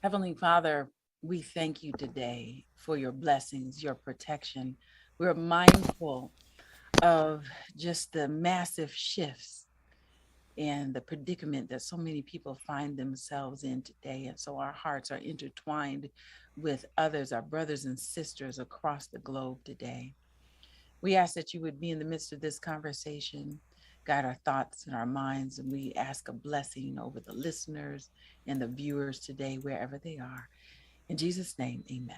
Heavenly Father, we thank you today for your blessings, your protection. We're mindful of just the massive shifts and the predicament that so many people find themselves in today. And so our hearts are intertwined with others, our brothers and sisters across the globe today. We ask that you would be in the midst of this conversation, guide our thoughts and our minds, and we ask a blessing over the listeners and the viewers today, wherever they are. In Jesus' name, amen.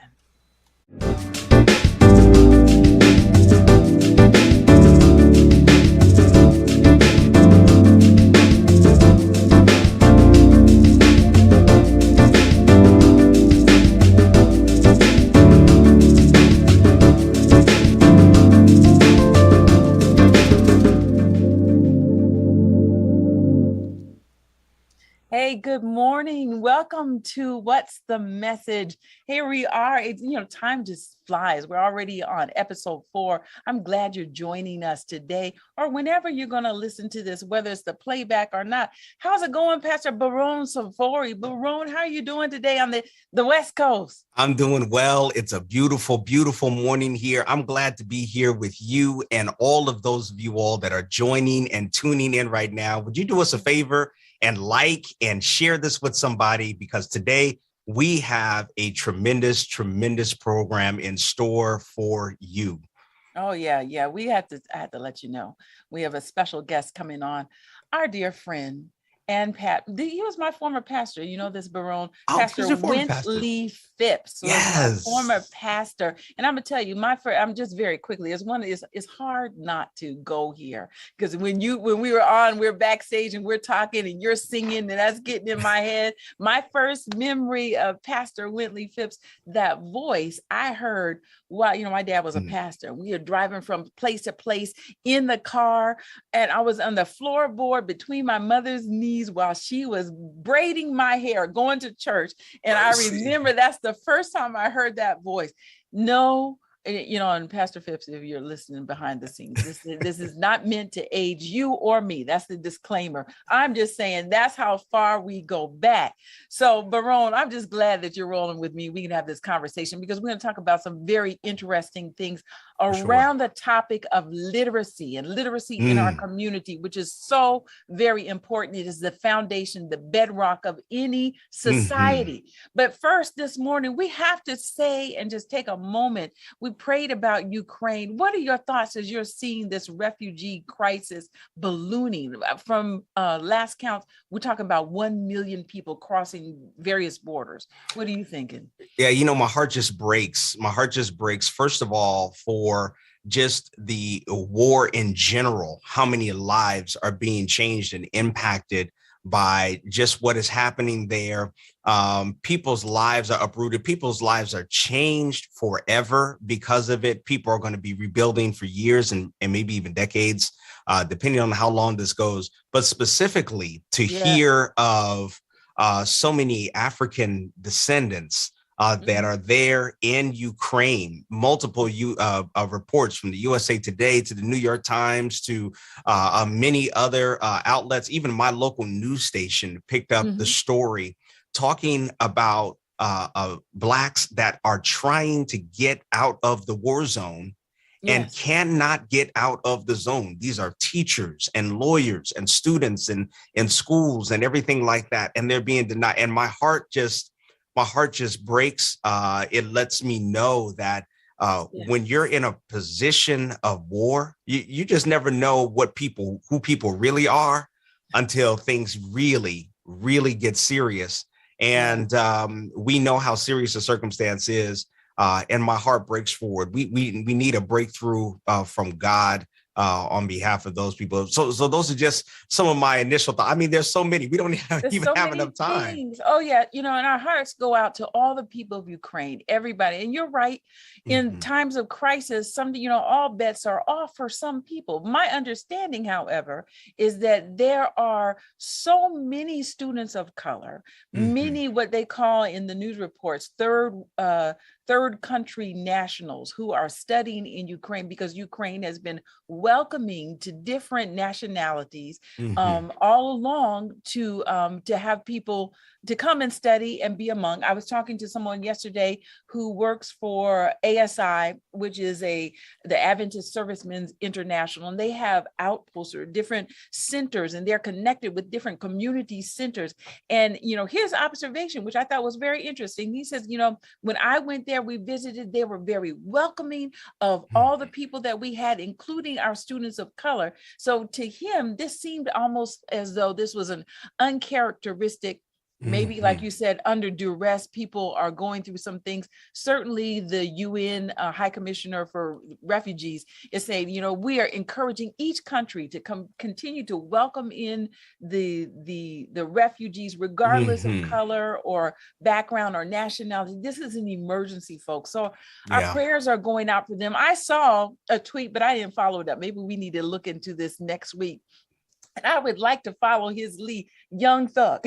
Hey, good morning. Welcome to What's the Message? Here we are. Time just flies. We're already on episode 4. I'm glad you're joining us today or whenever you're going to listen to this, whether it's the playback or not. How's it going, Pastor Baron SOVORY? Baron, how are you doing today on the West Coast? I'm doing well. It's a beautiful, beautiful morning here. I'm glad to be here with you and all of those of you all that are joining and tuning in right now. Would you do us a favor and like and share this with somebody? Because today we have a tremendous, tremendous program in store for you. Oh, yeah. I had to let you know. We have a special guest coming on, our dear friend and he was my former pastor. You know this, Baron, Oh, Pastor he's your former pastor. Wintley Phipps was my former Yes. pastor. And I'm gonna tell you, I'm just very quickly, it's hard not to go here. Because when we were on, we're backstage and we're talking and you're singing and that's getting in my head. My first memory of Pastor Wintley Phipps, that voice I heard while, my dad was a pastor. We were driving from place to place in the car, and I was on the floorboard between my mother's knees while she was braiding my hair, going to church. And I remember that's the first time I heard that voice. No, and Pastor Phipps, if you're listening behind the scenes, this is not meant to age you or me. That's the disclaimer. I'm just saying that's how far we go back. So, Baron, I'm just glad that you're rolling with me. We can have this conversation because we're going to talk about some very interesting things around the topic of literacy and literacy in our community, which is so very important. It is the foundation, the bedrock of any society. But first, this morning, we have to say and just take a moment. We prayed about Ukraine. What are your thoughts as you're seeing this refugee crisis ballooning? From last count, we're talking about 1 million people crossing various borders. What are you thinking? Yeah, my heart just breaks. My heart just breaks, first of all, for just the war in general, how many lives are being changed and impacted by just what is happening there. People's lives are uprooted. People's lives are changed forever because of it. People are going to be rebuilding for years and maybe even decades, depending on how long this goes. But specifically to hear of so many African descendants that are there in Ukraine. Multiple reports from the USA Today to the New York Times to many other outlets. Even my local news station picked up the story talking about Blacks that are trying to get out of the war zone and cannot get out of the zone. These are teachers and lawyers and students and in schools and everything like that. And they're being denied. And my heart just breaks. It lets me know that when you're in a position of war, you just never know who people really are until things really, really get serious. And we know how serious the circumstance is. And my heart breaks forward. We need a breakthrough from God on behalf of those people. So those are just some of my initial thoughts. I mean, there's so many. We don't even have enough time. Things. Oh, yeah. And our hearts go out to all the people of Ukraine, everybody. And you're right. In times of crisis, all bets are off for some people. My understanding, however, is that there are so many students of color, many what they call in the news reports, third third country nationals who are studying in Ukraine, because Ukraine has been welcoming to different nationalities all along to have people to come and study and be among. I was talking to someone yesterday who works for ASI, which is the Adventist Servicemen's International, and they have outposts or different centers, and they're connected with different community centers. And, his observation, which I thought was very interesting, he says, when I went there, we visited, they were very welcoming of all the people that we had, including our students of color. So to him, this seemed almost as though this was an uncharacteristic, maybe like you said, under duress, people are going through some things. Certainly the UN High Commissioner for Refugees is saying, we are encouraging each country to continue to welcome in the refugees, regardless of color or background or nationality. This is an emergency, folks. So our prayers are going out for them. I saw a tweet, but I didn't follow it up. Maybe we need to look into this next week. And I would like to follow his lead, Young Thug.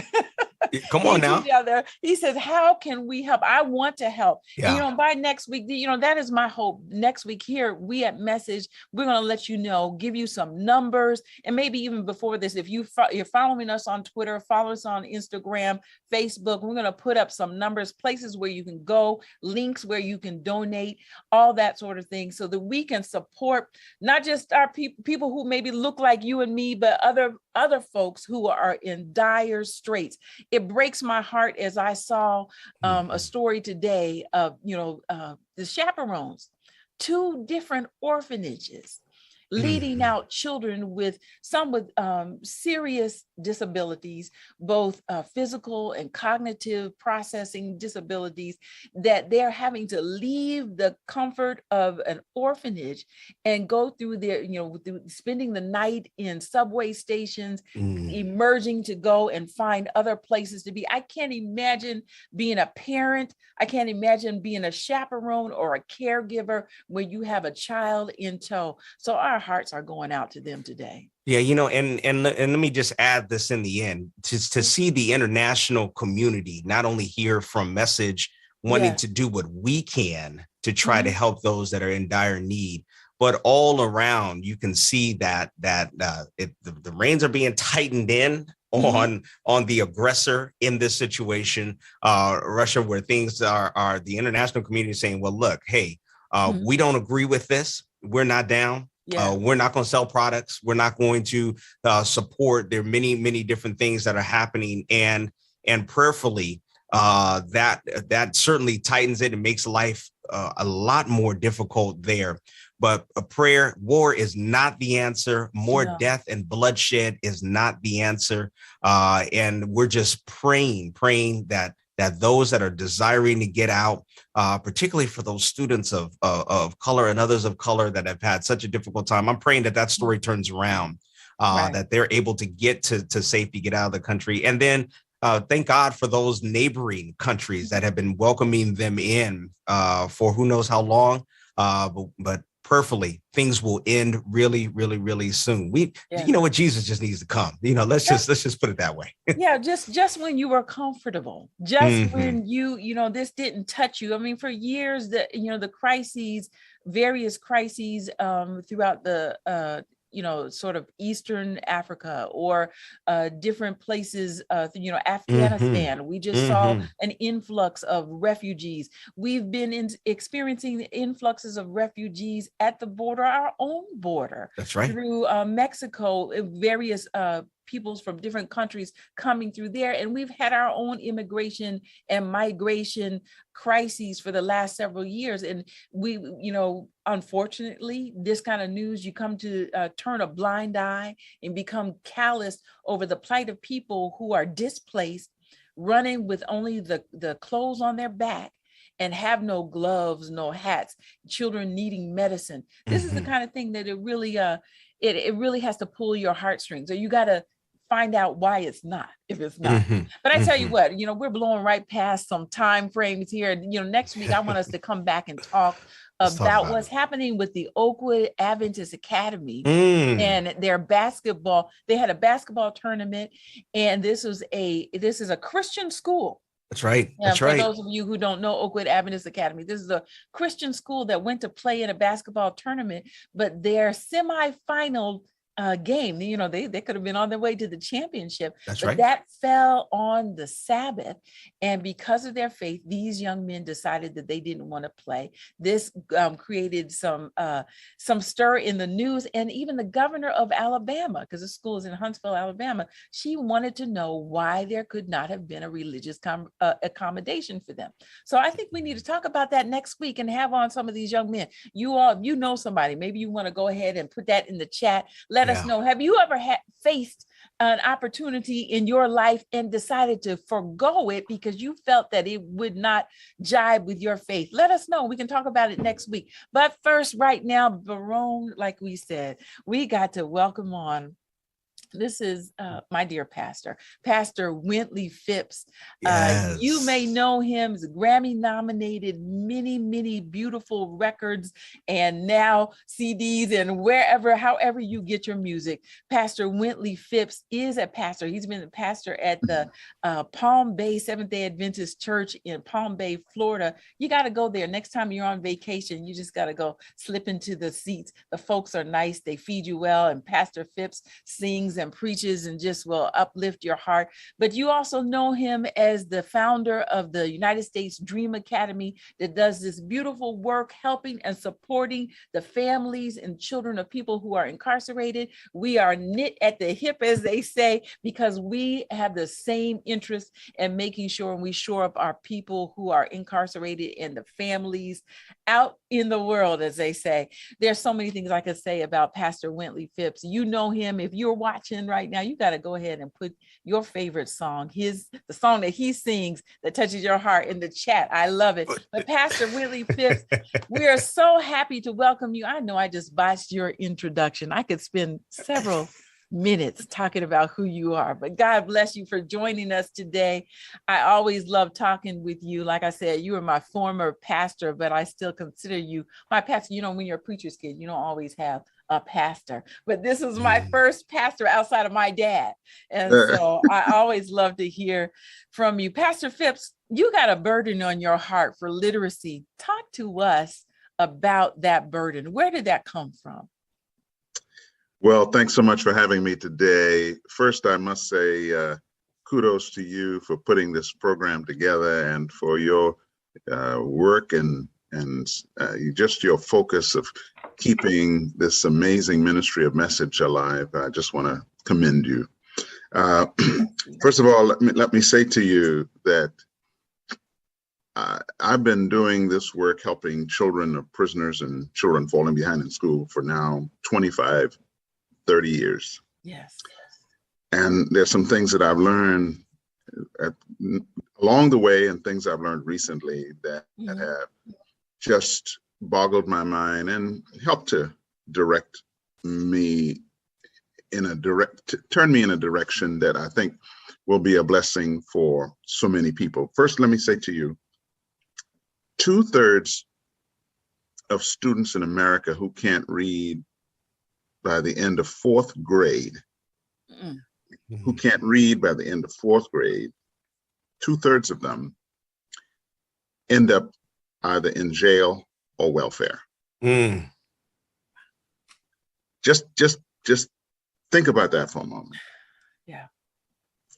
Come on now. He says, how can we help? I want to help. Yeah. And, by next week, that is my hope. Next week here, we at Message, we're going to let you know, give you some numbers. And maybe even before this, if you're following us on Twitter, follow us on Instagram, Facebook, we're going to put up some numbers, places where you can go, links where you can donate, all that sort of thing, so that we can support not just our people who maybe look like you and me, but other folks who are in dire straits. It breaks my heart as I saw a story today of, the chaperones, 2 different orphanages, leading out children with serious disabilities, both physical and cognitive processing disabilities, that they're having to leave the comfort of an orphanage and go through spending the night in subway stations, emerging to go and find other places to be. I can't imagine being a parent. I can't imagine being a chaperone or a caregiver when you have a child in tow. So our hearts are going out to them today. Yeah, and let me just add this in the end, to see the international community not only hear from Message wanting to do what we can to try to help those that are in dire need, but all around you can see that the reins are being tightened in on the aggressor in this situation, Russia, where things are the international community saying, well, look, hey, we don't agree with this. We're not down. We're not going to sell products. We're not going to support. There are many, many different things that are happening, and prayerfully, that certainly tightens it and makes life a lot more difficult there. But a prayer, war is not the answer. More death and bloodshed is not the answer. And we're just praying that those that are desiring to get out, particularly for those students of color and others of color that have had such a difficult time, I'm praying that story turns around, that they're able to get to safety, get out of the country. And then thank God for those neighboring countries that have been welcoming them in for who knows how long, but prayerfully, things will end really, really, really soon. Jesus just needs to come. Let's just put it that way. just when you were comfortable, just when this didn't touch you. I mean, for years, the crises, various crises throughout the sort of Eastern Africa or different places, Afghanistan. We just saw an influx of refugees. We've been experiencing the influxes of refugees at the border, our own border. That's right. Through Mexico, various peoples from different countries coming through there. And we've had our own immigration and migration crises for the last several years. And we, unfortunately, this kind of news, you come to turn a blind eye and become callous over the plight of people who are displaced, running with only the clothes on their back, and have no gloves, no hats, children needing medicine. This is the kind of thing that it really has to pull your heartstrings. So you got to find out why it's not, if it's not. But I tell you what, we're blowing right past some time frames here. Next week, I want us to come back and talk about what's happening with the Oakwood Adventist Academy and their basketball. They had a basketball tournament, and this is a Christian school. That's right. Yeah, That's for right. those of you who don't know Oakwood Adventist Academy, this is a Christian school that went to play in a basketball tournament, but their semifinal game, you know, they could have been on their way to the championship, That's but right. that fell on the Sabbath. And because of their faith, these young men decided that they didn't want to play. This created some stir in the news, and even the governor of Alabama, because the school is in Huntsville, Alabama, she wanted to know why there could not have been a religious accommodation for them. So I think we need to talk about that next week and have on some of these young men. You all, you know somebody, maybe you want to go ahead and put that in the chat. Let us know. Have you ever faced an opportunity in your life and decided to forgo it because you felt that it would not jibe with your faith? Let us know. We can talk about it next week. But first, right now, Baron, like we said, we got to welcome on. This is my dear pastor, Pastor Wintley Phipps. Yes. You may know him as Grammy nominated, many beautiful records, and now CDs and wherever, however you get your music. Pastor Wintley Phipps is a pastor. He's been a pastor at the Palm Bay Seventh-day Adventist Church in Palm Bay, Florida. You got to go there. Next time you're on vacation, you just got to go slip into the seats. The folks are nice. They feed you well. And Pastor Phipps sings and preaches and just will uplift your heart. But you also know him as the founder of the United States Dream Academy that does this beautiful work helping and supporting the families and children of people who are incarcerated. We are knit at the hip, as they say, because we have the same interest in making sure we shore up our people who are incarcerated and the families out in the world, as they say. There's so many things I could say about Pastor Wintley Phipps. You know him. If you're watching right now, you got to go ahead and put your favorite song, the song that he sings that touches your heart, in the chat. I love it. But Pastor Wintley Phipps, we are so happy to welcome you. I know I just botched your introduction. I could spend several minutes talking about who you are, but God bless you for joining us today. I always love talking with you. Like I said, you were my former pastor, but I still consider you my pastor. You know, when you're a preacher's kid, you don't always have a pastor, but this is my first pastor outside of my dad. And so I always love to hear from you. Pastor Phipps, you got a burden on your heart for literacy. Talk to us about that burden. Where did that come from? Well, thanks so much for having me today. First, I must say kudos to you for putting this program together and for your work and just your focus of keeping this amazing ministry of message alive. I just want to commend you. First of all, let me say to you that I've been doing this work helping children of prisoners and children falling behind in school for now 25, 30 years. Yes. And there's some things that I've learned along the way and things I've learned recently that have just boggled my mind and helped to direct me turn me in a direction that I think will be a blessing for so many people. First, let me say to you, 2/3 of students in America who can't read by the end of 4th grade, who can't read by the end of 4th grade, 2/3 of them end up either in jail or welfare. Just think about that for a moment. Yeah.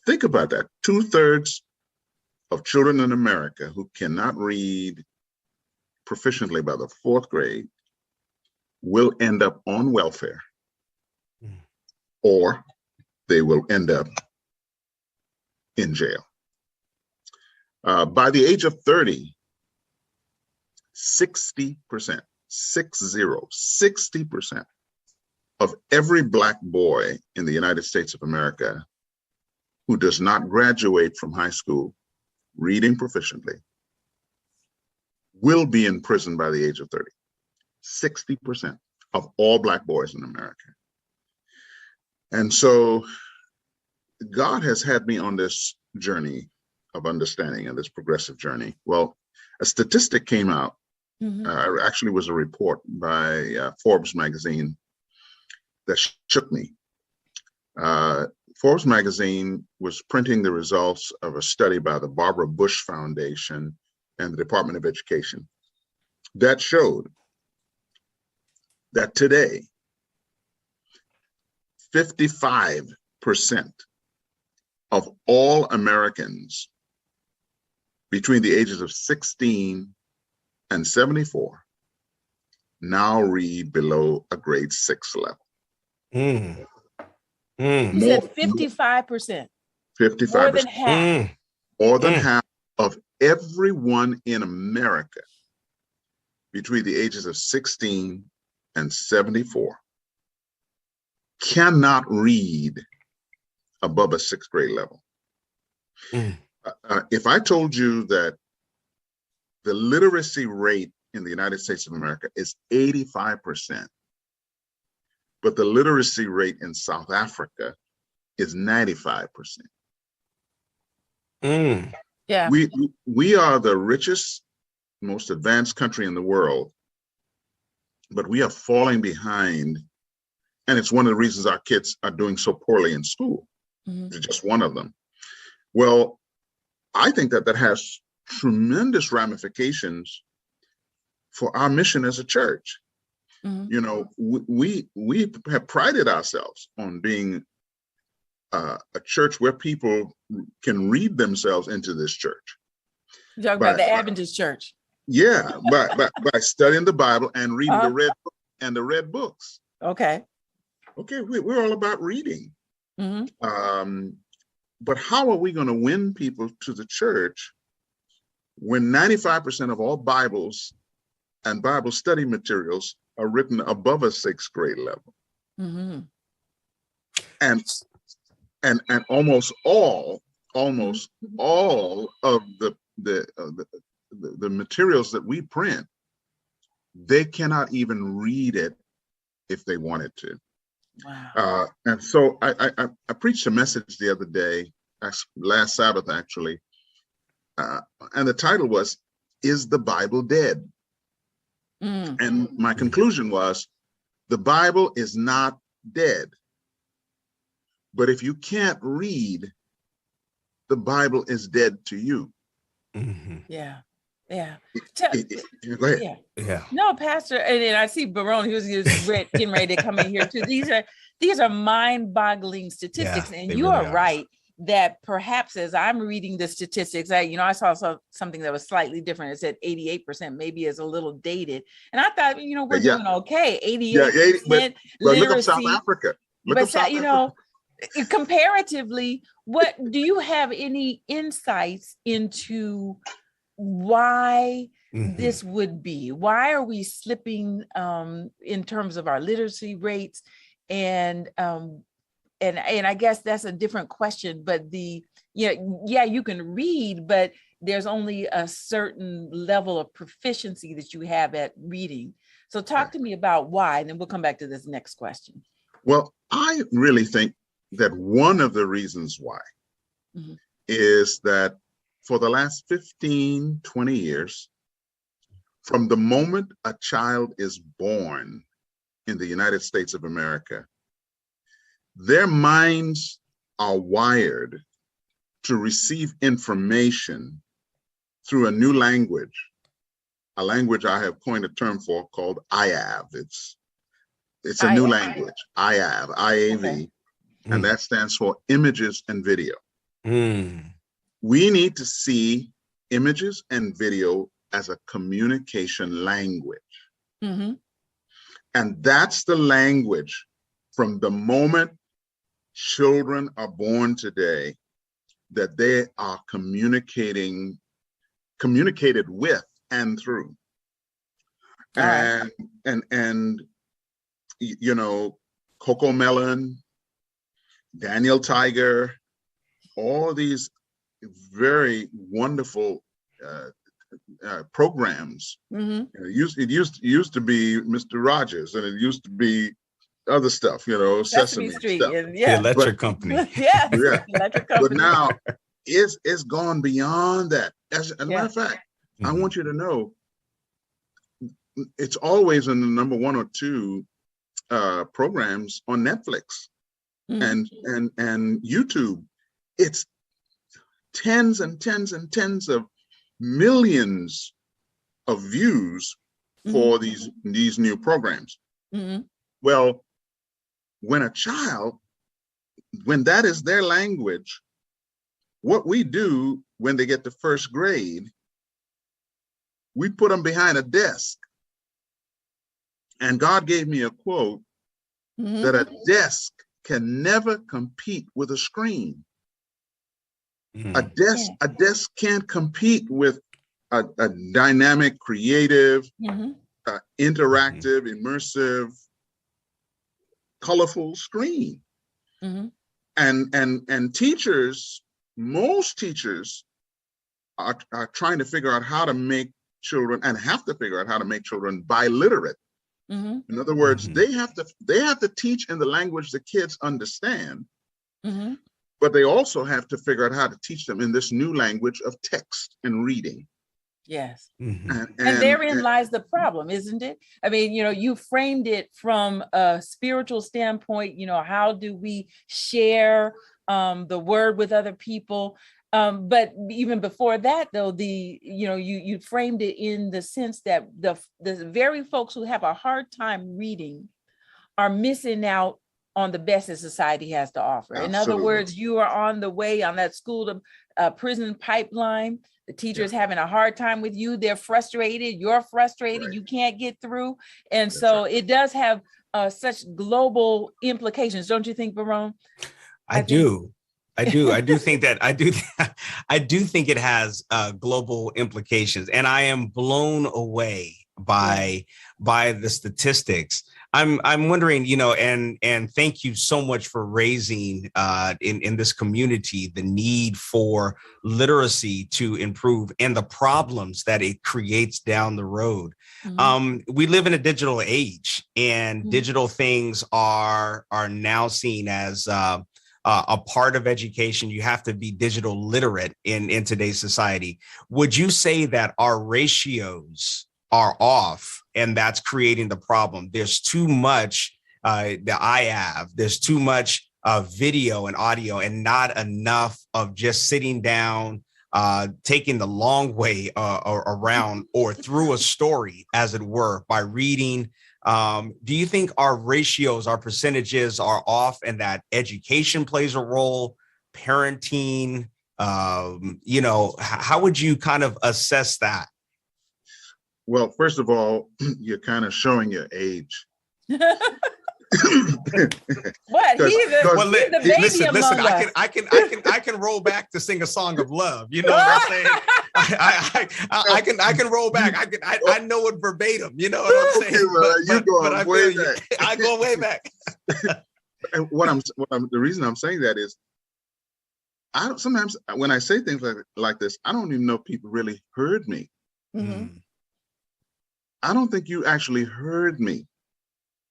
Think about that. 2/3 of children in America who cannot read proficiently by the 4th grade will end up on welfare, or they will end up in jail. By the age of 30, 60%, 60% of every Black boy in the United States of America who does not graduate from high school reading proficiently will be in prison by the age of 30. 60% of all Black boys in America. And so God has had me on this journey of understanding, and this progressive journey. Well, a statistic came out, actually was a report by Forbes magazine that shook me. Forbes magazine was printing the results of a study by the Barbara Bush Foundation and the Department of Education that showed that today, 55% of all Americans between the ages of 16 and 74 now read below a grade 6 level. You said 55%. 55%. More than half. More than half of everyone in America between the ages of 16 and 74 cannot read above a 6th grade level. If I told you that the literacy rate in the United States of America is 85%, but the literacy rate in South Africa is 95%. Yeah. We are the richest, most advanced country in the world, but we are falling behind. And it's one of the reasons our kids are doing so poorly in school. It's just one of them. Well, I think that has tremendous ramifications for our mission as a church. You know, we have prided ourselves on being a church where people can read themselves into this church. You talk about the Adventist church. Yeah, by studying the Bible and reading the red book and the red books. Okay, we're all about reading. But how are we going to win people to the church when 95% of all Bibles and Bible study materials are written above a 6th grade level? And almost all of the materials that we print, they cannot even read it if they wanted to. Wow. And so I preached a message the other day, last Sabbath actually, and the title was, "Is the Bible Dead?" And my conclusion was, the Bible is not dead. But if you can't read, the Bible is dead to you. Yeah. Go ahead. Yeah. No, Pastor, and I see Baron, he was getting ready to come in here too. These are mind-boggling statistics, and you are right that perhaps as I'm reading the statistics, I saw something that was slightly different. It said 88%, maybe is a little dated, and I thought, we're doing okay. 88% but look literacy. up South Africa. Comparatively, what do you have any insights into why this would be? Why are we slipping in terms of our literacy rates? And I guess that's a different question, but you can read, but there's only a certain level of proficiency that you have at reading. So talk to me about why, and then we'll come back to this next question. Well, I really think that one of the reasons why is that for the last 15, 20 years, from the moment a child is born in the United States of America, their minds are wired to receive information through a new language, a language I have coined a term for called IAV. It's a new language, IAV, I-A-V, and that stands for images and video. We need to see images and video as a communication language. And that's the language from the moment children are born today that they are communicated with and through. And Coco Melon, Daniel Tiger, all these very wonderful programs. It used to be Mr. Rogers, and it used to be other stuff, Sesame Street, stuff. The electric company. Electric company. But now it's gone beyond that. As a matter of fact, I want you to know it's always in the number 1 or 2 programs on Netflix. and YouTube. It's tens and tens and tens of millions of views for these new programs. Well, when that is their language, what we do when they get to first grade, we put them behind a desk. And God gave me a quote that a desk can never compete with a screen. A desk can't compete with a dynamic, creative, interactive, immersive, colorful screen. And teachers, most teachers are trying to figure out how to make children, and have to figure out how to make children biliterate. In other words, they have to teach in the language the kids understand, but they also have to figure out how to teach them in this new language of text and reading. Yes. And therein lies the problem, isn't it? I mean, you framed it from a spiritual standpoint, how do we share the word with other people? But even before that, though, you framed it in the sense that the very folks who have a hard time reading are missing out on the best that society has to offer. Absolutely. In other words, you are on the way on that school to prison pipeline. The teacher is having a hard time with you. They're frustrated. You're frustrated. Right. You can't get through. And that's so right. It does have such global implications, don't you think, Baron? I do think that I do think it has global implications, and I am blown away by the statistics. I'm wondering, and thank you so much for raising in this community the need for literacy to improve and the problems that it creates down the road. We live in a digital age, and digital things are now seen as a part of education. You have to be digital literate in today's society. Would you say that our ratios are off, and that's creating the problem? There's too much there's too much video and audio, and not enough of just sitting down, taking the long way around or through a story, as it were, by reading. Do you think our ratios, our percentages are off, and that education plays a role, parenting? How would you kind of assess that? Well, first of all, you're kind of showing your age. What? He's the baby listen, among us. I can roll back to sing a song of love. You know what I'm saying? I can roll back. I know it verbatim. You know what I'm saying? I go way back. And the reason I'm saying that is, sometimes when I say things like this, I don't even know if people really heard me. I don't think you actually heard me.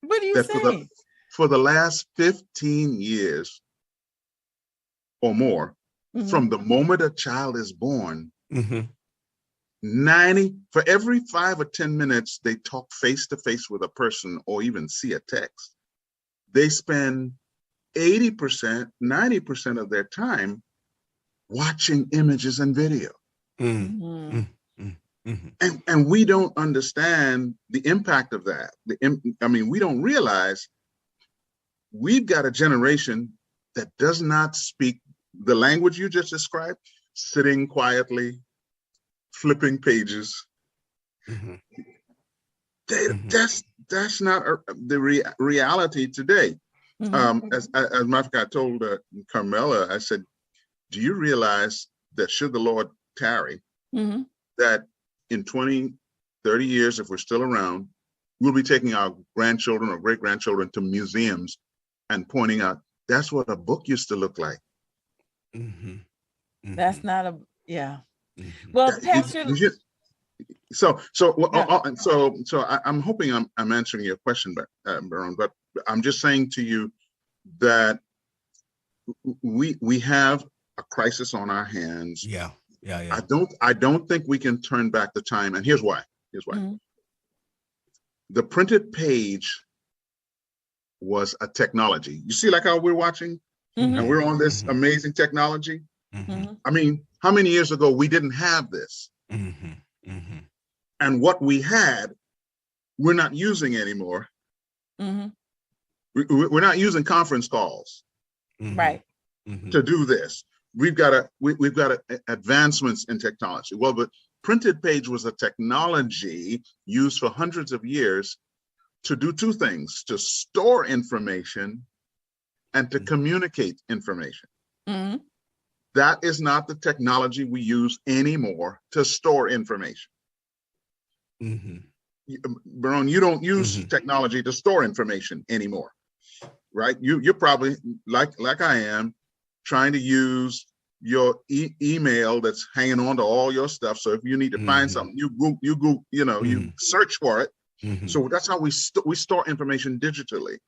What are you saying? For the last 15 years or more, from the moment a child is born, for every 5 or 10 minutes they talk face to face with a person or even see a text, they spend 80%, 90% of their time watching images and video. And we don't understand the impact of that. We don't realize we've got a generation that does not speak the language you just described, sitting quietly, flipping pages. That's not the reality today. As a matter of fact, I told Carmela, I said, do you realize that should the Lord tarry, that in 20, 30 years, if we're still around, we'll be taking our grandchildren or great-grandchildren to museums and pointing out, that's what a book used to look like. That's not Well, Pastor. I'm hoping I'm answering your question, Baron, but I'm just saying to you that we have a crisis on our hands. Yeah. I don't think we can turn back the time, and here's why. The printed page was a technology. You see, like how we're watching, and we're on this amazing technology. I mean, how many years ago we didn't have this? And what we had, we're not using anymore. We're not using conference calls, right, to do this. We've got advancements in technology. Well, but printed page was a technology used for hundreds of years to do two things: to store information and to communicate information. That is not the technology we use anymore to store information. Baron, you don't use technology to store information anymore, right? You're probably like I am, trying to use your email that's hanging on to all your stuff. So if you need to find something, you search for it. So that's how we store information digitally.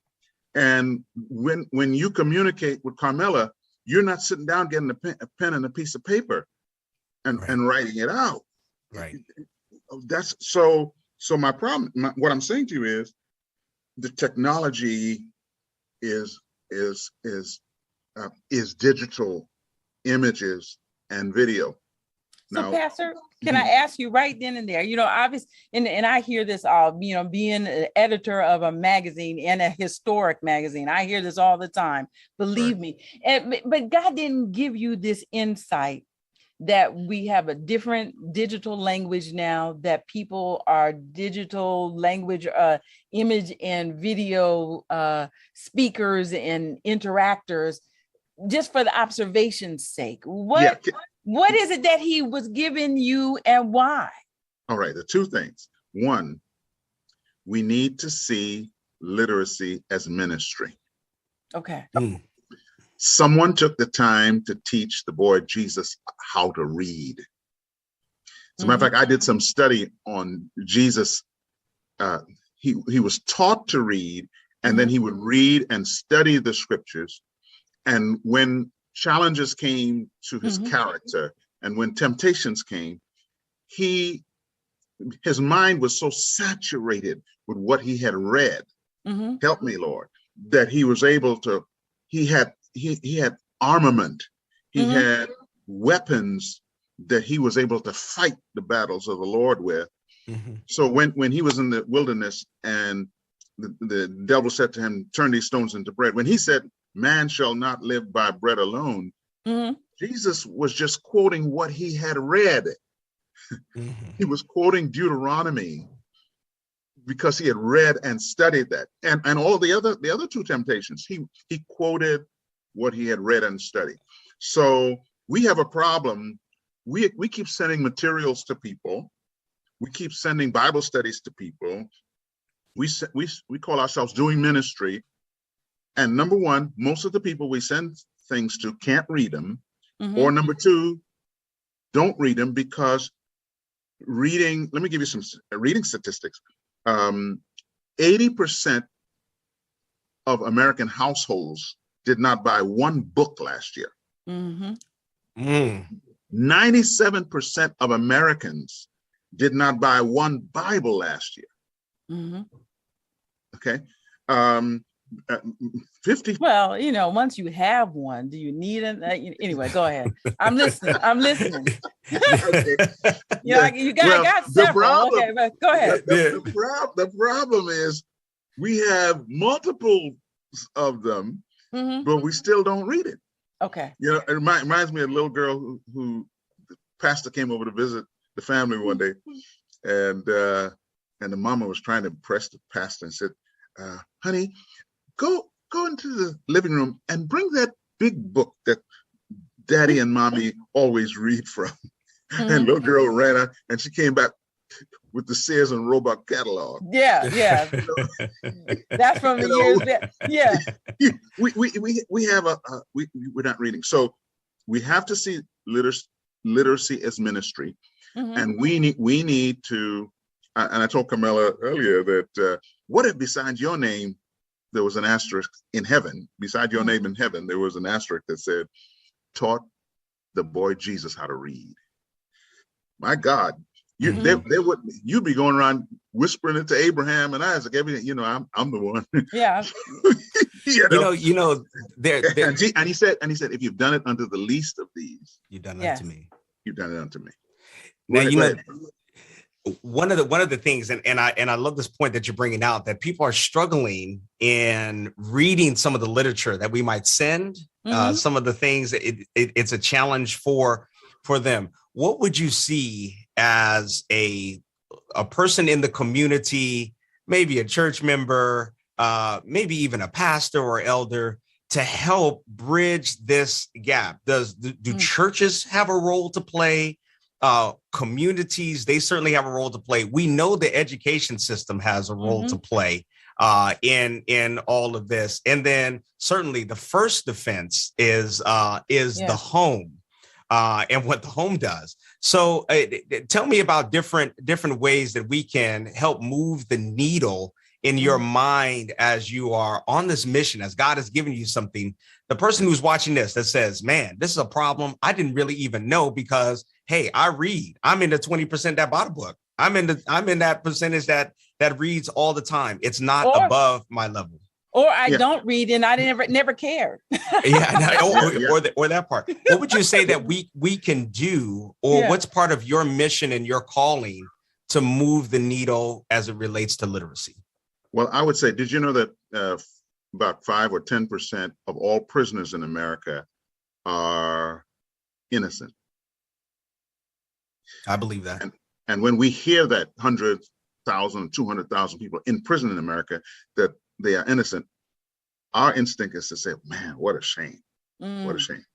And when you communicate with Carmela, you're not sitting down getting a pen and a piece of paper and writing it out. Right. That's so my problem, what I'm saying to you is the technology is digital images and video. So, Now, Pastor, can I ask you right then and there, obviously, and I hear this all, being an editor of a magazine and a historic magazine, I hear this all the time, believe me. But God didn't give you this insight that we have a different digital language now, that people are digital language, image and video speakers and interactors, just for the observation's sake. What is it that he was giving you and why? All right, the two things. One, we need to see literacy as ministry. Okay. Someone took the time to teach the boy Jesus how to read. As a matter of fact, I did some study on Jesus. He was taught to read, and then he would read and study the scriptures. And when challenges came to his character, and when temptations came, his mind was so saturated with what he had read. Help me, Lord, that he was able to. He had armament. He had weapons that he was able to fight the battles of the Lord with. So when he was in the wilderness and the devil said to him, "Turn these stones into bread," when he said, "Man shall not live by bread alone," Jesus was just quoting what he had read. He was quoting Deuteronomy because he had read and studied that. And all the other two temptations, he quoted what he had read and studied. So we have a problem. We keep sending materials to people. We keep sending Bible studies to people. We call ourselves doing ministry. And number one, most of the people we send things to can't read them. Or number two, don't read them because reading, let me give you some reading statistics. 80% of American households did not buy one book last year. 97% of Americans did not buy one Bible last year. Okay. 50. Well, once you have one, do you need it? Anyway, go ahead. I'm listening. Okay. You got several. Okay, but go ahead. The problem is we have multiple of them, but we still don't read it. Okay. It reminds me of a little girl who the pastor came over to visit the family one day, and the mama was trying to impress the pastor and said, "Honey, go into the living room and bring that big book that Daddy and Mommy always read from." And little girl ran out, and she came back with the Sears and Roebuck catalog. Yeah. That's from the years that, yeah. We have we're not reading. So we have to see literacy as ministry. And we need to, and I told Carmela earlier that what if beside your name, there was an asterisk in heaven, beside your name in heaven, there was an asterisk that said, "Taught the boy Jesus how to read." My God, you'd be going around whispering it to Abraham and Isaac. Everything, you know, I'm the one. Yeah. There. And he said, if you've done it unto the least of these, you've done it unto me. You've done it unto me. Now, one of the things, and I love this point that you're bringing out, that people are struggling in reading some of the literature that we might send, some of the things that it's a challenge for them. What would you see as a person in the community, maybe a church member, maybe even a pastor or elder, to help bridge this gap? Do churches have a role to play? Communities, they certainly have a role to play. We know the education system has a role to play in all of this. And then certainly the first defense is the home and what the home does. So tell me about different ways that we can help move the needle in your mind as you are on this mission, as God has given you something. The person who's watching this that says, man, this is a problem I didn't really even know, because hey, I read. I'm in the 20% that bought a book. I'm in that percentage that reads all the time. It's not above my level. Or I don't read and I never cared. Or that part. What would you say that we can do, or what's part of your mission and your calling to move the needle as it relates to literacy? Well, I would say, did you know that about 5 or 10% of all prisoners in America are innocent? I believe that. And when we hear that 100,000, 200,000 people in prison in America, that they are innocent, our instinct is to say, man, what a shame. What a shame.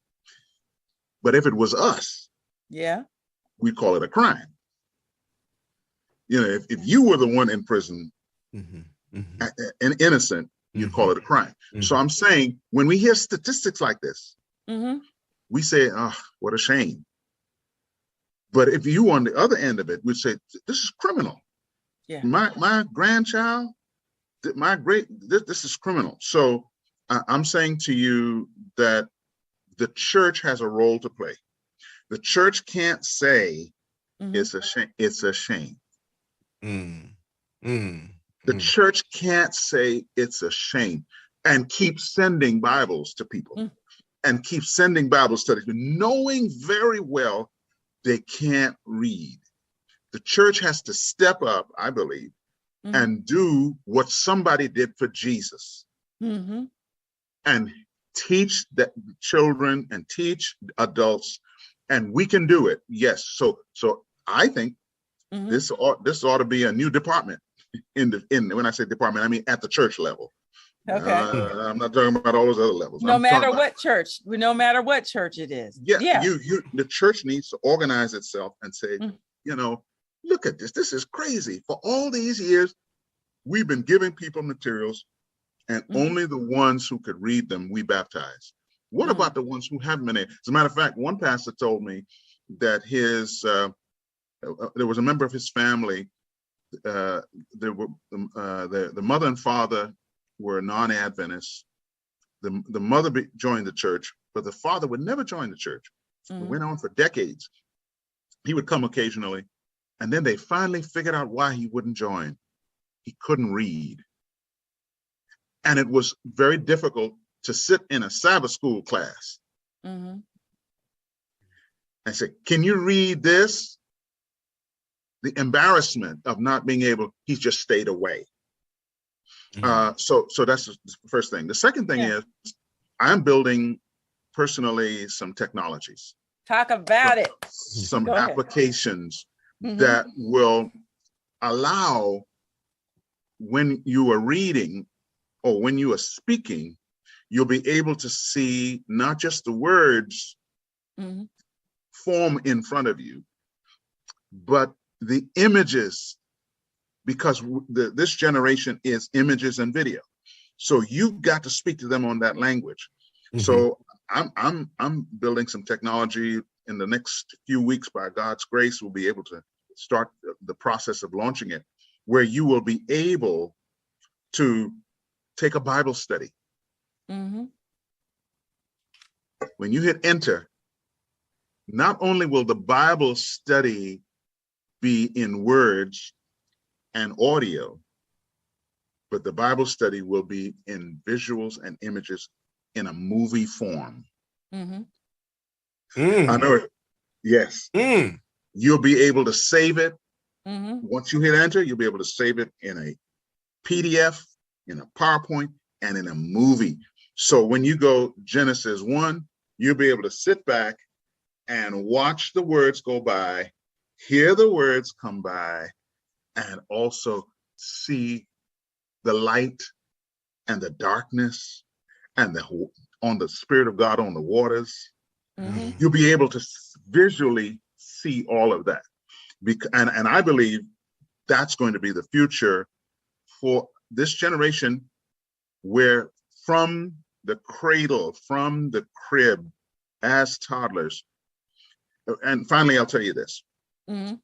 But if it was us, we'd call it a crime. You know, if you were the one in prison and innocent, you'd call it a crime. So I'm saying, when we hear statistics like this, we say, oh, what a shame. But if you on the other end of it would say, this is criminal. Yeah. My grandchild, this is criminal. So I'm saying to you that the church has a role to play. The church can't say it's a shame. It's a shame. The church can't say it's a shame and keep sending Bibles to people and keep sending Bible studies, knowing very well they can't read. The church has to step up, I believe, and do what somebody did for Jesus and teach the children and teach adults, and we can do it. Yes. So I think this ought to be a new department when I say department, I mean at the church level. Okay. I'm not talking about all those other levels. No matter what church it is. Yeah. The church needs to organize itself and say, you know, look at this. This is crazy. For all these years, we've been giving people materials, and only the ones who could read them we baptize. What about the ones who haven't been able? As a matter of fact, one pastor told me that there was a member of his family. The mother and father were non-Adventists. The mother joined the church, but the father would never join the church. It went on for decades. He would come occasionally, and then they finally figured out why he wouldn't join. He couldn't read. And it was very difficult to sit in a Sabbath school class and say, can you read this? The embarrassment of not being able, he just stayed away. So that's the first thing. The second thing is, I'm building personally some technologies. Talk about it. Some applications that will allow, when you are reading or when you are speaking, you'll be able to see not just the words form in front of you, but the images, because this generation is images and video. So you've got to speak to them on that language. So I'm building some technology. In the next few weeks, by God's grace, we'll be able to start the process of launching it, where you will be able to take a Bible study. When you hit enter, not only will the Bible study be in words and audio, but the Bible study will be in visuals and images in a movie form. Mm-hmm. I know it. Yes. You'll be able to save it. Mm-hmm. Once you hit enter, you'll be able to save it in a PDF, in a PowerPoint, and in a movie. So when you go Genesis 1, you'll be able to sit back and watch the words go by, hear the words come by, and also see the light and the darkness and the Spirit of God on the waters. Mm-hmm. You'll be able to visually see all of that. And I believe that's going to be the future for this generation, where from the cradle, from the crib, as toddlers. And finally, I'll tell you this. Mm-hmm.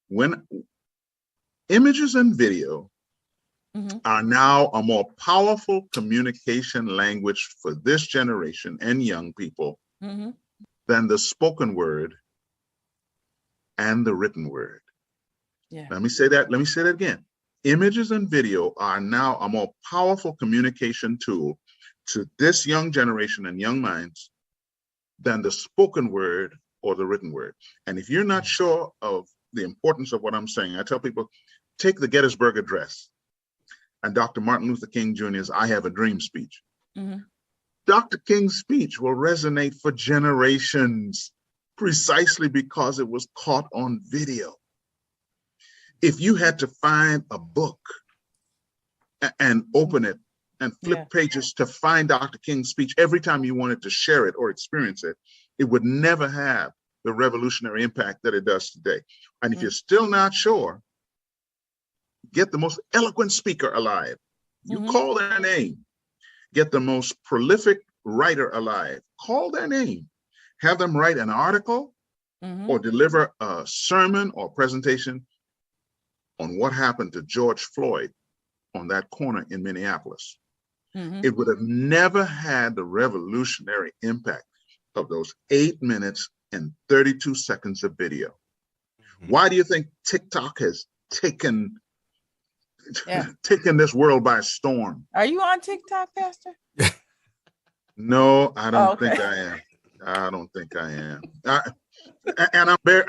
When images and video are now a more powerful communication language for this generation and young people than the spoken word and the written word. Yeah. Let me say that again. Images and video are now a more powerful communication tool to this young generation and young minds than the spoken word or the written word. And if you're not sure of the importance of what I'm saying, I tell people, take the Gettysburg Address and Dr. Martin Luther King Jr.'s I Have a Dream speech. Dr. King's speech will resonate for generations precisely because it was caught on video. If you had to find a book and open it and flip pages to find Dr. King's speech every time you wanted to share it or experience it, it would never have the revolutionary impact that it does today. And if you're still not sure, get the most eloquent speaker alive. You call their name. Get the most prolific writer alive. Call their name. Have them write an article or deliver a sermon or presentation on what happened to George Floyd on that corner in Minneapolis. It would have never had the revolutionary impact of those 8 minutes and 32 seconds of video. Why do you think TikTok has taken this world by storm? Are you on TikTok, Pastor? No, I don't think I am. I don't think I am.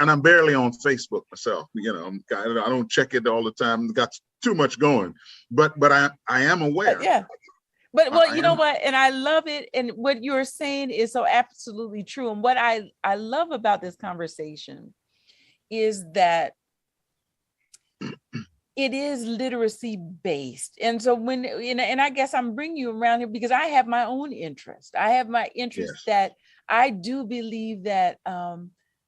I'm barely on Facebook myself. You know, I don't check it all the time. Got too much going, but I am aware. But well, you know what? And I love it. And what you're saying is so absolutely true. And what I love about this conversation is that it is literacy based. And so and I guess I'm bringing you around here because I have my own interest. I have my interest that I do believe that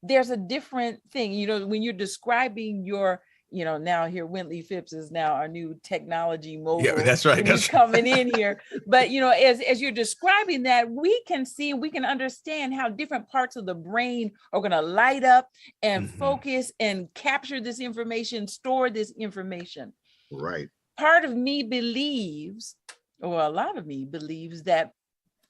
there's a different thing, you know, when you're describing your, you know, now here Wintley Phipps is now our new technology mogul. Yeah, that's right. That's coming in here. But, you know, as you're describing that, we can see, we can understand how different parts of the brain are going to light up and focus and capture this information, store this information. Right. Part of me believes, or a lot of me believes, that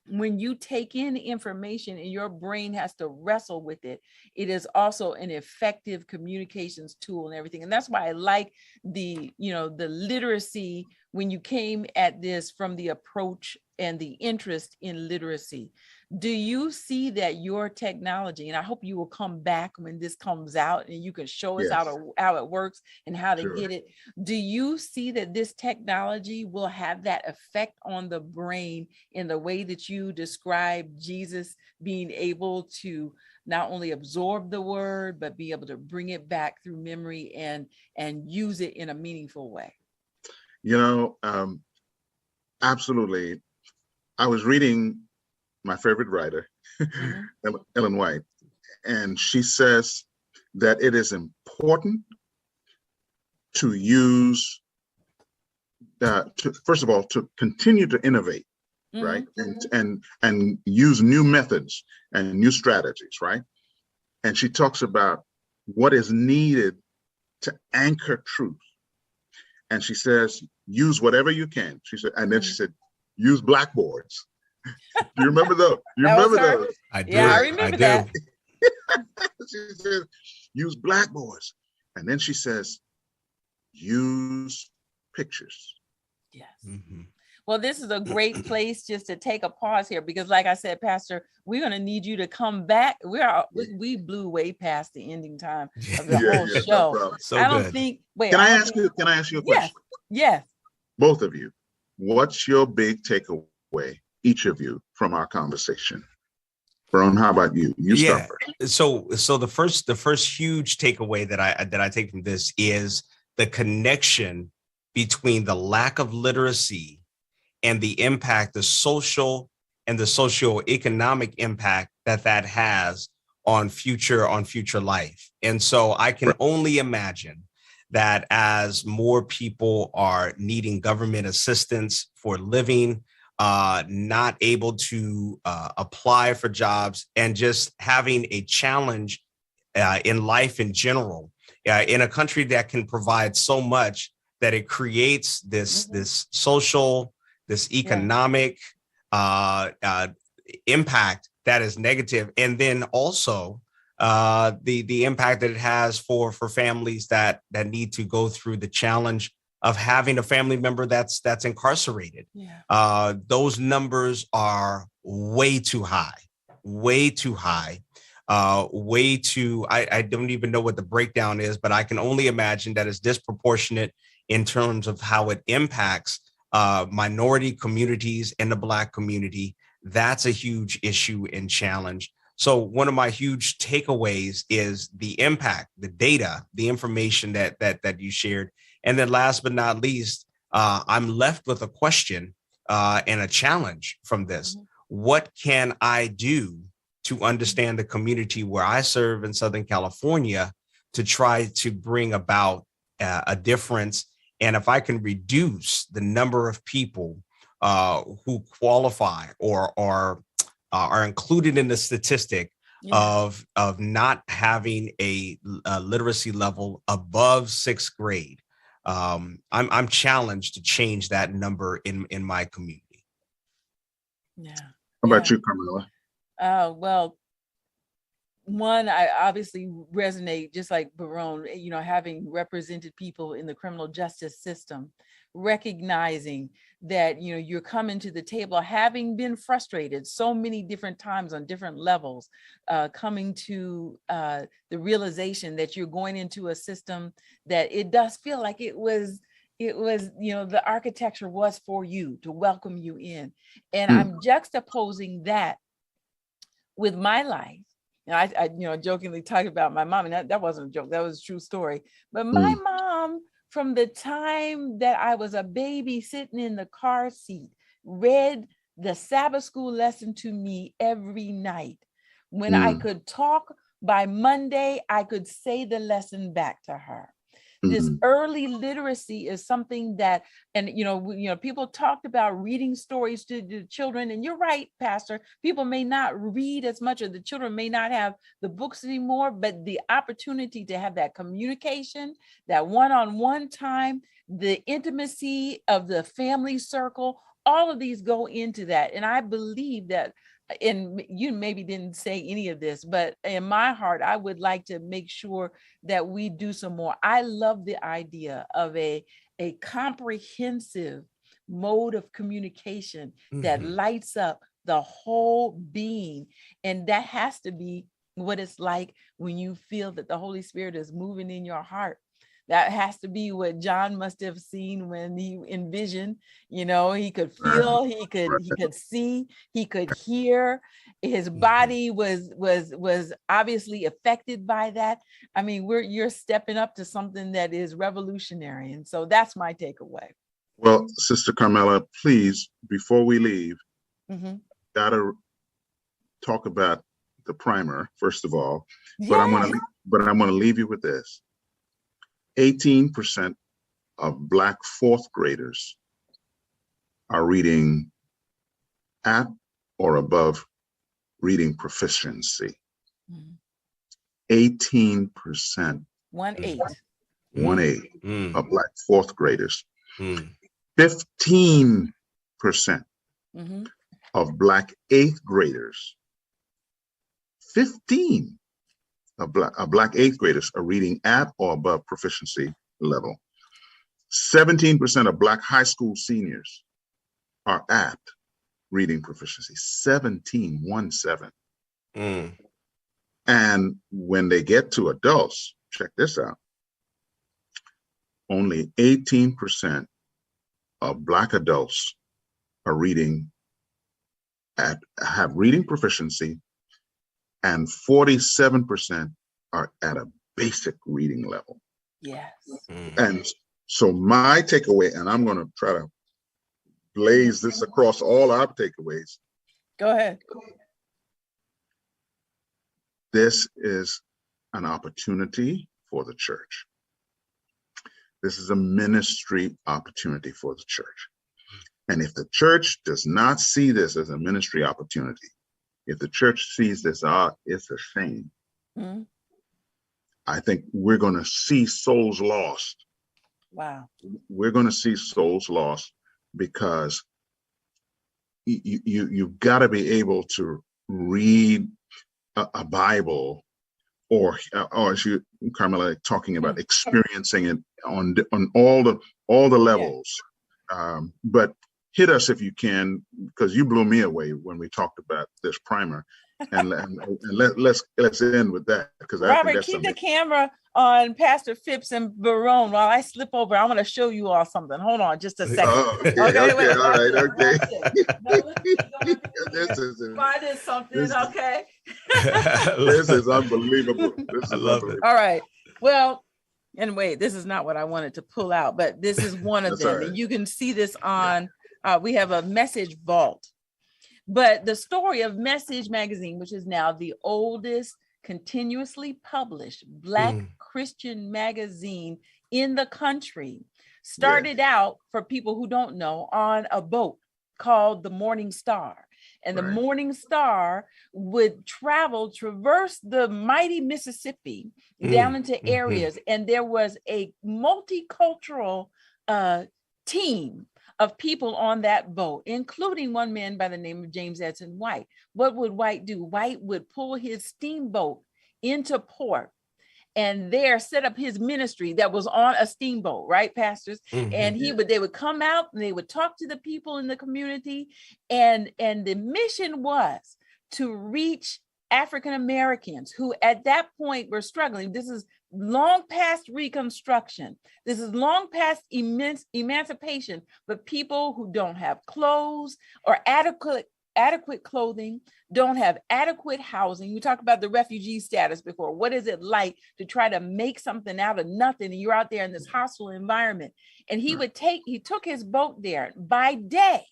when you take in information and your brain has to wrestle with it, it is also an effective communications tool and everything. And that's why I like the, you know, the literacy when you came at this from the approach and the interest in literacy. Do you see that your technology, and I hope you will come back when this comes out and you can show us how it works and how to get it. Do you see that this technology will have that effect on the brain in the way that you describe Jesus being able to not only absorb the word, but be able to bring it back through memory and use it in a meaningful way? You know, absolutely. I was reading my favorite writer, Ellen White, and she says that it is important to use, first of all, to continue to innovate, right? And use new methods and new strategies, right? And she talks about what is needed to anchor truth. And she says, use whatever you can. She said, and then she said, use blackboards. Do you remember those? You remember those? I do. Yeah, I remember that. She says, use blackboards. And then she says, use pictures. Yes. Mm-hmm. Well, this is a great place just to take a pause here, because like I said, Pastor, we're going to need you to come back. We blew way past the ending time of the whole show. No problem. So I don't good. think, wait. Can I ask you a question? Yes. Both of you, what's your big takeaway, each of you, from our conversation? Baron, how about you? You start first. So the first huge takeaway that I take from this is the connection between the lack of literacy and the impact, the social and the socioeconomic impact that has on future life. And so I can only imagine that as more people are needing government assistance for living, not able to apply for jobs, and just having a challenge in life in general, in a country that can provide so much, that it creates this social, this economic impact that is negative. And then also the impact that it has for families that need to go through the challenge of having a family member that's incarcerated. Those numbers are way too high. I don't even know what the breakdown is, but I can only imagine that it's disproportionate in terms of how it impacts minority communities and the Black community. That's a huge issue and challenge. So one of my huge takeaways is the impact, the data, the information that you shared. And then last but not least, I'm left with a question and a challenge from this. What can I do to understand the community where I serve in Southern California to try to bring about a difference? And if I can reduce the number of people who qualify or are included in the statistic of not having a literacy level above 6th grade, I'm challenged to change that number in my community. How about you, Carmela? Well, one, I obviously resonate just like Baron, having represented people in the criminal justice system, recognizing that, you're coming to the table, having been frustrated so many different times on different levels, coming to the realization that you're going into a system that it does feel like it was, the architecture was for you to welcome you in. And I'm juxtaposing that with my life. I jokingly talked about my mom, and that wasn't a joke, that was a true story. But my mom, from the time that I was a baby sitting in the car seat, read the Sabbath school lesson to me every night. When I could talk, by Monday, I could say the lesson back to her. This early literacy is something that, and people talked about reading stories to the children, and you're right, Pastor. People may not read as much, or the children may not have the books anymore, but the opportunity to have that communication, that one-on-one time, the intimacy of the family circle, all of these go into that. And I believe that, and you maybe didn't say any of this, but in my heart, I would like to make sure that we do some more. I love the idea of a comprehensive mode of communication that lights up the whole being. And that has to be what it's like when you feel that the Holy Spirit is moving in your heart. That has to be what John must have seen when he envisioned, he could feel, he could see, he could hear. His body was obviously affected by that. I mean, you're stepping up to something that is revolutionary. And so that's my takeaway. Well, Sister Carmela, please, before we leave, gotta talk about the primer, first of all. But I'm gonna leave you with this. 18% of Black 4th graders are reading at or above reading proficiency. 18%. 1/8 of Black 4th graders. 15% of Black 8th graders. 15 of Black 8th graders are reading at or above proficiency level. 17% of Black high school seniors are at reading proficiency. 17. And when they get to adults, check this out, only 18% of Black adults are have reading proficiency, and 47% are at a basic reading level. Yes. And so my takeaway, and I'm going to try to blaze this across all our takeaways. Go ahead. This is an opportunity for the church. This is a ministry opportunity for the church. And if the church does not see this as a ministry opportunity, if the church sees this, it's a shame. Mm-hmm. I think we're going to see souls lost. Wow. We're going to see souls lost because you've got to be able to read a Bible, or as you, Carmela, talking about experiencing it on all the levels. Yeah. But hit us if you can, because you blew me away when we talked about this primer. And let's end with that, because Robert, keep the camera on Pastor Phipps and Baron while I slip over. I want to show you all something. Hold on just a second. Okay, wait, all right, okay. Find this something, okay? This is unbelievable. I love it. All right. Well, anyway, this is not what I wanted to pull out, but this is one of them. Right. And you can see this on, we have a message vault. But the story of Message magazine, which is now the oldest continuously published Black Christian magazine in the country, started out, for people who don't know, on a boat called the Morning Star. And the Morning Star would traverse the mighty Mississippi down into areas. And there was a multicultural team of people on that boat, including one man by the name of James Edson White. What would White do? White would pull his steamboat into port and there set up his ministry that was on a steamboat, right, pastors? And they would come out and they would talk to the people in the community. And the mission was to reach African Americans who at that point were struggling. This is long past Reconstruction. This is long past emancipation, but people who don't have clothes or adequate clothing, don't have adequate housing. We talked about the refugee status before. What is it like to try to make something out of nothing? And you're out there in this hostile environment. And he took his boat there. By day,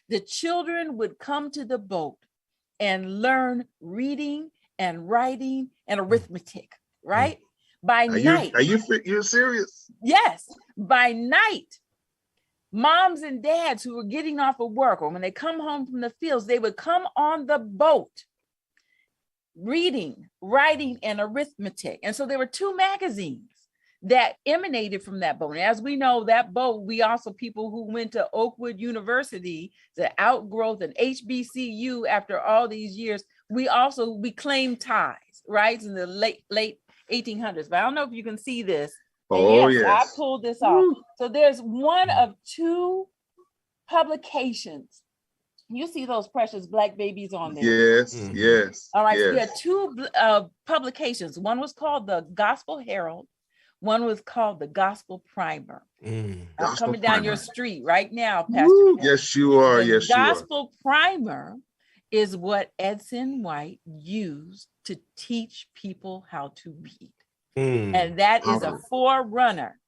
the children would come to the boat and learn reading and writing and arithmetic, right? By night. Are you serious? Yes. By night, moms and dads who were getting off of work, or when they come home from the fields, they would come on the boat reading, writing, and arithmetic. And so there were two magazines that emanated from that boat. And as we know, that boat, we also, people who went to Oakwood University, the outgrowth and HBCU after all these years, we claimed ties, right? In the late 1800s. But I don't know if you can see this. Yes. I pulled this off. Woo. So there's one of two publications. You see those precious Black babies on there. Yes, yes. All right, yes. So there are two publications. One was called the Gospel Herald. One was called the Gospel Primer. I'm coming down your street right now, Pastor. Woo, yes, you are. The Gospel Primer is what Edson White used to teach people how to read. And that is a forerunner.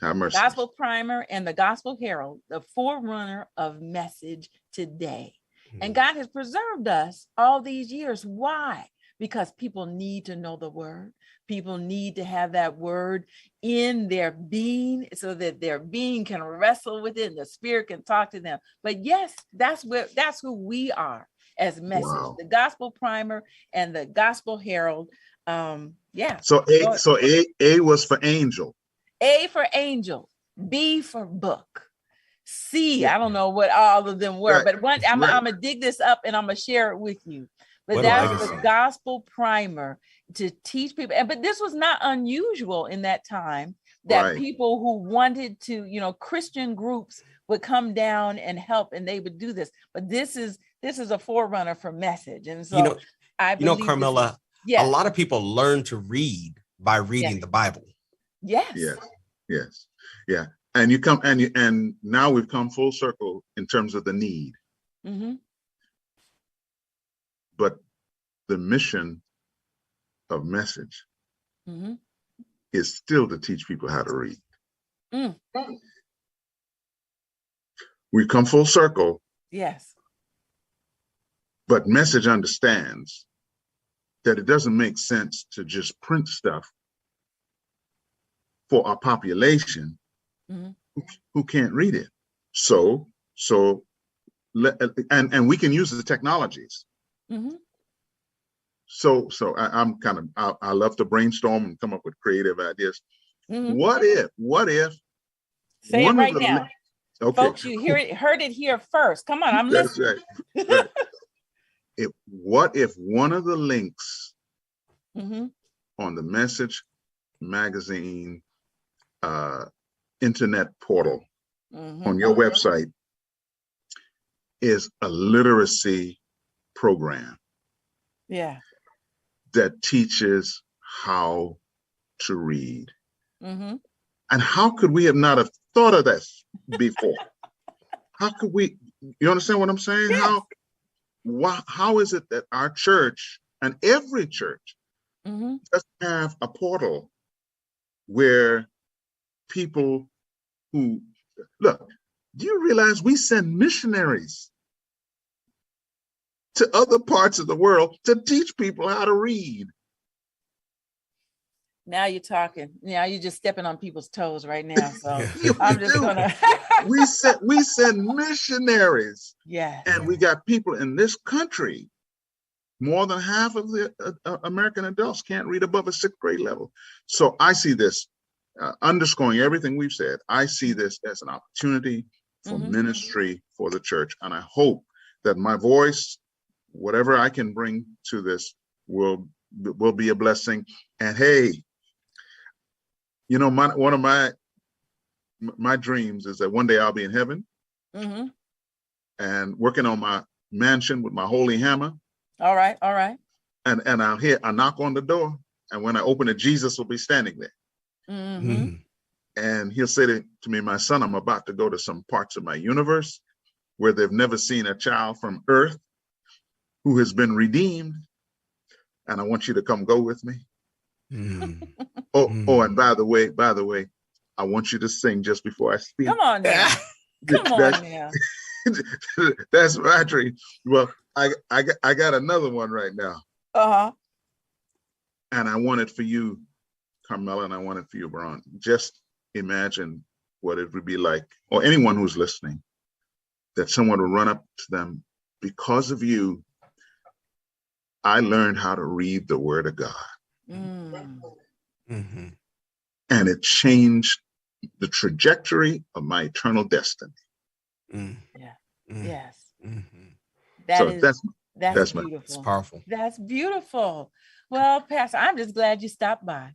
Gospel Primer and the Gospel Herald, the forerunner of Message today. And God has preserved us all these years. Why? Because people need to know the word. People need to have that word in their being so that their being can wrestle with it and the spirit can talk to them. But yes, that's who we are as Message. Wow. The Gospel Primer and the Gospel Herald. So A was for angel. A for angel, B for book, C, I don't know what all of them were, but I'm gonna dig this up and I'm gonna share it with you. But that's the Gospel Primer to teach people. But this was not unusual in that time. that Right. people who wanted to, you know, Christian groups would come down and help, and they would do this. But this is a forerunner for Message. And so I believe Carmela, yes. a lot of people learn to read by reading Yes. the Bible. Yes. Yes. Yeah. And you come and now we've come full circle in terms of the need. Mm-hmm. But the mission of Message Mm-hmm. is still to teach people how to read. Mm. We've come full circle, Yes. but Message understands that it doesn't make sense to just print stuff for our population Mm-hmm. who can't read it. So we can use the technologies. Mm-hmm. So I love to brainstorm and come up with creative ideas. Mm-hmm. What if say it right now. Okay. Folks, you heard it here first. Come on, I'm listening. That's right. What if one of the links Mm-hmm. on the Message magazine internet portal Mm-hmm. on your website is a literacy program that teaches how to read? Mm-hmm. And how could we have not have thought of this before? How could we, you understand what I'm saying? Yes. How is it that our church and every church Mm-hmm. doesn't have a portal where people who, look, do you realize we send missionaries to other parts of the world to teach people how to read? Now you're talking. Now you're just stepping on people's toes right now. So I'm just gonna. we send missionaries. Yeah. And we got people in this country. More than half of the American adults can't read above a 6th grade level. So I see this, underscoring everything we've said, I see this as an opportunity for Mm-hmm. ministry for the church. And I hope that my voice, whatever I can bring to this, will be a blessing. And hey, you know, one of my dreams is that one day I'll be in heaven, Mm-hmm. and working on my mansion with my holy hammer. All right. And I'll hear a knock on the door. And when I open it, Jesus will be standing there. Mm-hmm. And he'll say to me, my son, I'm about to go to some parts of my universe where they've never seen a child from earth who has been redeemed. And I want you to come go with me. And by the way, I want you to sing just before I speak. Come on now. That's my dream. Well, I got another one right now. Uh-huh. And I want it for you, Carmela, and I want it for you, Baron. Just imagine what it would be like, or anyone who's listening, that someone would run up to them, because of you, I learned how to read the Word of God. Mm-hmm. And it changed the trajectory of my eternal destiny. Mm. Yeah. Mm. Yes. Mm-hmm. That's my, beautiful. It's powerful. That's beautiful. Well, Pastor, I'm just glad you stopped by.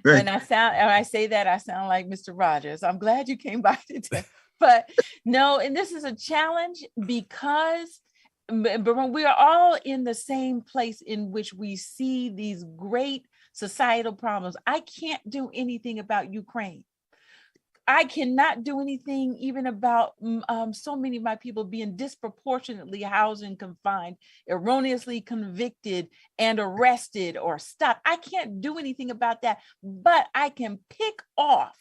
Right. And I say that I sound like Mr. Rogers. I'm glad you came by today. But no, and this is a challenge because we are all in the same place in which we see these great societal problems. I can't do anything about Ukraine. I cannot do anything even about so many of my people being disproportionately housed and confined, erroneously convicted and arrested or stopped. I can't do anything about that, but I can pick off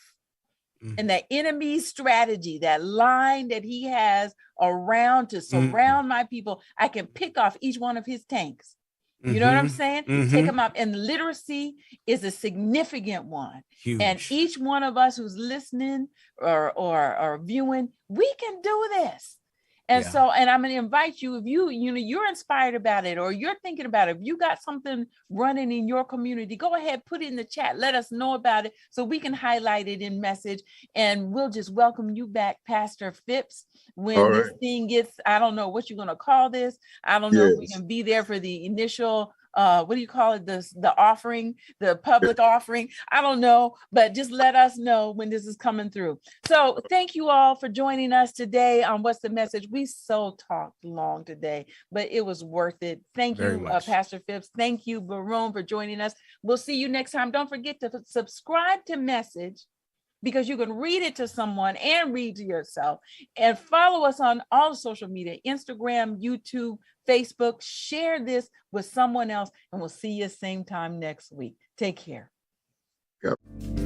and the enemy's strategy, that line that he has around to surround my people. I can pick off each one of his tanks. You know what I'm saying? Take them out. And literacy is a significant one. Huge. And each one of us who's listening or viewing, we can do this. And so, and I'm going to invite you, if you're inspired about it, or you're thinking about it, if you got something running in your community, go ahead, put it in the chat. Let us know about it so we can highlight it in Message. And we'll just welcome you back, Pastor Phipps, when this thing gets, I don't know what you're going to call this. I don't know if we can be there for the initial what do you call it? The offering, the public offering. I don't know, but just let us know when this is coming through. So thank you all for joining us today on What's the Message. We so talked long today, but it was worth it. Thank you, Pastor Phipps. Thank you, Baron, for joining us. We'll see you next time. Don't forget to subscribe to Message, because you can read it to someone and read to yourself. And follow us on all social media, Instagram, YouTube, Facebook. Share this with someone else, and we'll see you same time next week. Take care. Yep.